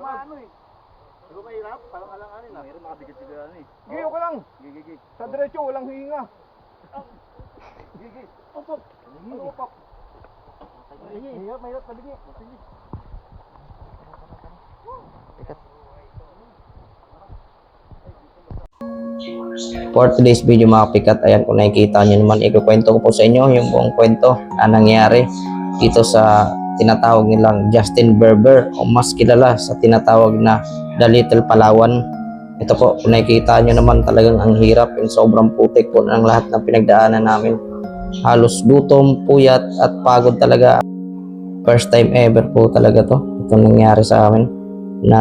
Ano eh. Di ba mahirap? Parang alang-anin na. Mahirap makabigat siguro ano eh. Giyo ka lang. Gigi. Sa diretso, walang hinga. Gigi. Opop. Ano opop? Mahirap. Taligi. For today's video mga kapikat, ayan kung nakikita nyo naman, ikukwento ko po sa inyo yung buong kwento na nangyari dito sa tinatawag nilang Justin Berber o mas kilala sa tinatawag na The Little Palawan. Ito po, kung nakikita nyo naman talagang ang hirap and sobrang putik po ng lahat ng pinagdaanan namin. Halos gutom, puyat at pagod talaga. First time ever po talaga to. Ito nangyari sa amin na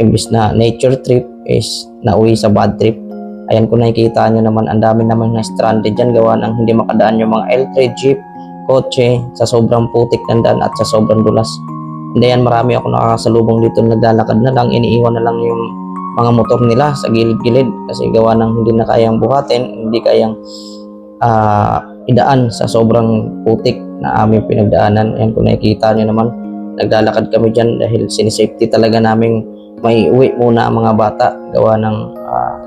imbis na nature trip is nauwi sa bad trip. Ayan kung nakikita nyo naman, ang dami naman na stranded dyan gawa ng hindi makadaan yung mga L3 jeep, kotse, sa sobrang putik ng daan at sa sobrang dulas. Hindi yan, marami ako nakakasalubong dito, naglalakad na lang, iniiwan na lang yung mga motor nila sa gilid-gilid kasi gawa ng hindi na kayang buhatin, hindi kayang idaan sa sobrang putik na aming pinagdaanan. Ayan kung nakikita nyo naman, naglalakad kami dyan dahil sinisafety talaga naming may uwi muna ang mga bata gawa ng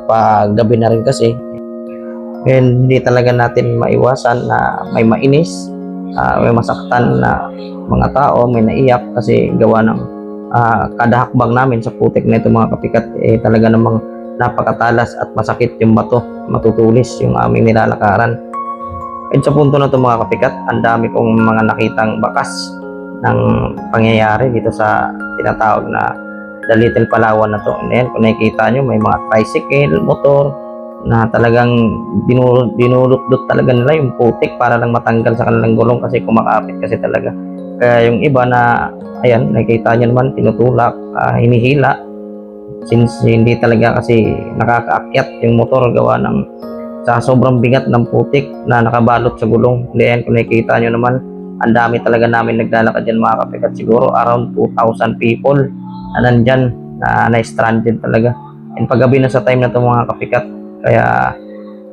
paggabi na rin kasi, and hindi talaga natin maiwasan na may mainis, may masaktan na mga tao, may naiyak kasi gawa ng kada hakbang namin sa putik na ito mga kapikat talaga namang napakatalas at masakit yung bato, matutulis yung aming nilalakaran. And sa punto na ito mga kapikat, ang dami kong mga nakitang bakas ng pangyayari dito sa tinatawag na The Little Palawan na to. And then, kung nakikita nyo, may mga tricycle, motor na talagang dinulot-dot talaga nila yung putik para lang matanggal sa kanilang gulong kasi kumakapit kasi talaga. Kaya yung iba na, ayan, nakikita nyo naman, tinutulak, hinihila, since hindi talaga kasi nakakaakyat yung motor gawa ng sa sobrang bigat ng putik na nakabalot sa gulong. And then, kung nakikita nyo naman, ang dami talaga namin naglalakad dyan mga kapikat, siguro around 2,000 people na nandyan na na-stranded talaga. And paggabi na sa time na ito mga kapikat, kaya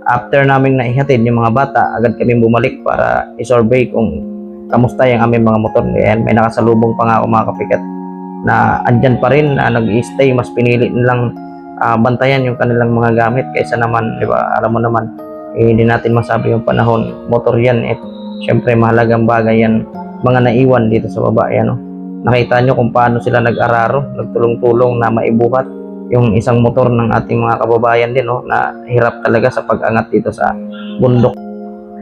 after namin naihatid yung mga bata, agad kami bumalik para i-survey kung kamusta yung aming mga motor. And may nakasalubong pa nga ako mga kapikat na andyan pa rin na nag-i-stay, mas pinili nilang bantayan yung kanilang mga gamit kaysa naman, di ba, alam mo naman, hindi natin masabi yung panahon, motor yan, syempre mahalagang bagay yan, mga naiwan dito sa baba, yan, nakita nyo kung paano sila nag-araro, nagtulong-tulong na maibuhat yung isang motor ng ating mga kababayan din, na hirap talaga sa pag-angat dito sa bundok.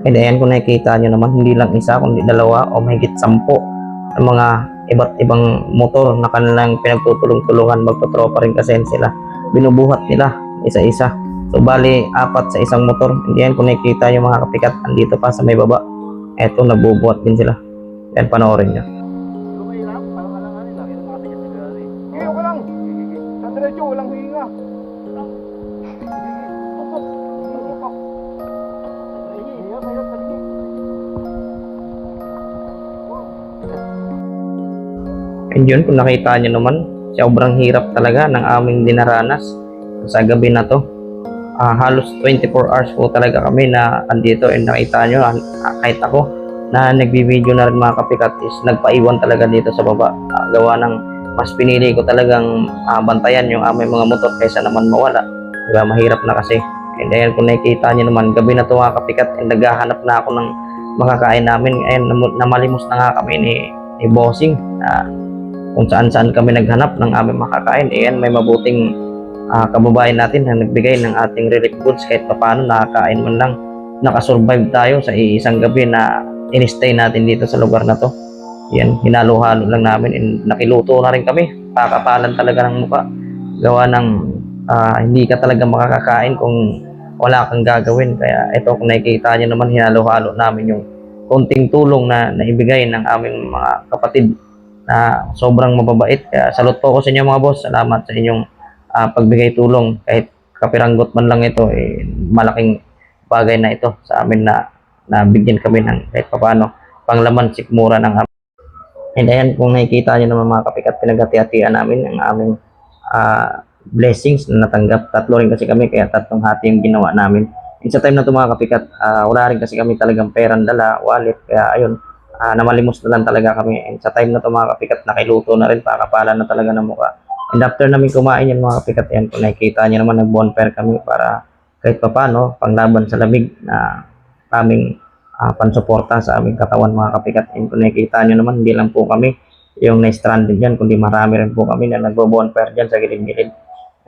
And ayan kung nakikita nyo naman, hindi lang isa kundi dalawa o mahigit 10 ng mga iba't ibang motor na kanilang pinagtutulong-tulungan, magpatropa rin kasi sila, binubuhat nila isa-isa. So bali 4 sa isang motor. And ayan kung nakikita yung mga kapikat, andito pa sa may baba, eto nagbubuhat din sila. Ayan, panoorin nyo. Giyo ka lang. Sa diretso, walang hinga. And yun, kung nakita nyo naman, sobrang hirap talaga ng aming dinaranas sa gabi na to. Halos 24 hours po talaga kami na andito, and nakita nyo, kahit ako na nagbibideo na rin mga kapikat is nagpaiwan talaga dito sa baba. Gawa ng mas pinili ko talagang bantayan yung aming mga motor kaysa naman mawala. Diba, mahirap na kasi. And ayan kung nakikita nyo naman, gabi na to mga kapikat, and naghahanap na ako ng makakain namin. Ayan, namalimos na nga kami ni Bossing kung saan-saan kami naghanap ng aming makakain. Ayan, may mabuting kababayan natin na nagbigay ng ating relief goods kahit paano nakakain man lang. Nakasurvive tayo sa isang gabi na in-stay natin dito sa lugar na to. Yan, hinalo-halo lang namin, and nakiluto na rin kami. Pakapalan talaga ng mukha. Gawa ng hindi ka talaga makakakain kung wala kang gagawin. Kaya ito, kung nakikita nyo naman, hinalo-halo namin yung konting tulong na naibigay ng aming mga kapatid na sobrang mababait. Kaya salute po ako sa inyo mga boss. Salamat sa inyong pagbigay tulong. Kahit kapiranggot man lang ito, malaking bagay na ito sa amin na bigyan kami ng kahit paano panglaman sikmura ng amin. And ayan, kung nakikita nyo naman mga kapikat, pinaghati-hatian namin ang aming blessings na natanggap. 3 rin kasi kami, kaya 3 hati yung ginawa namin. And sa time na ito mga kapikat, wala rin kasi kami talagang perang dala, wallet. Kaya ayun, namalimos na lang talaga kami. And sa time na to mga kapikat, nakiluto na rin, pakapala na talaga ng mukha. And after namin kumain yan mga kapikat, yan, kung nakikita nyo naman, nag-bonfire kami para kahit pa paano, panglaban sa lamig na aming pansuporta sa aming katawan mga kapikat. And kung nakikita nyo naman, hindi lang po kami yung na-stranded dyan, kundi marami rin po kami na nagbo-bonfire dyan sa gilid-gilid.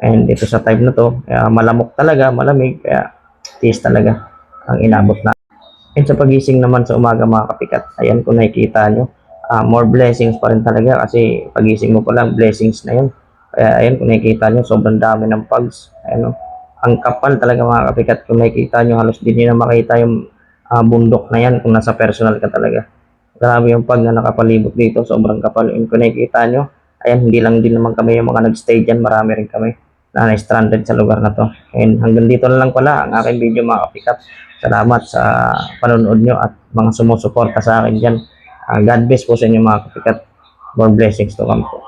And dito sa time na to, malamok talaga, malamig, kaya tiis talaga ang inabot na. And sa pagising naman sa umaga mga kapikat, ayan kung nakikita nyo, more blessings pa rin talaga kasi pagising mo pa lang, blessings na yun. Kaya ayan kung nakikita nyo, sobrang dami ng pugs. Ayan, ang kapal talaga mga kapikat, kung nakikita nyo, halos din nyo na makita yung bundok na yan kung nasa personal ka talaga. Grabe yung pag na nakapalibot dito, sobrang kapal. And kung nakikita nyo, ayan, hindi lang din naman kami yung mga nagstay dyan, marami rin kami na na-stranded sa lugar na to. And hanggang dito na lang pala ang aking video mga kapikat. Salamat sa panonood nyo at mga sumusuporta sa akin dyan. God bless po sa inyo mga kapikat. More blessings to come po.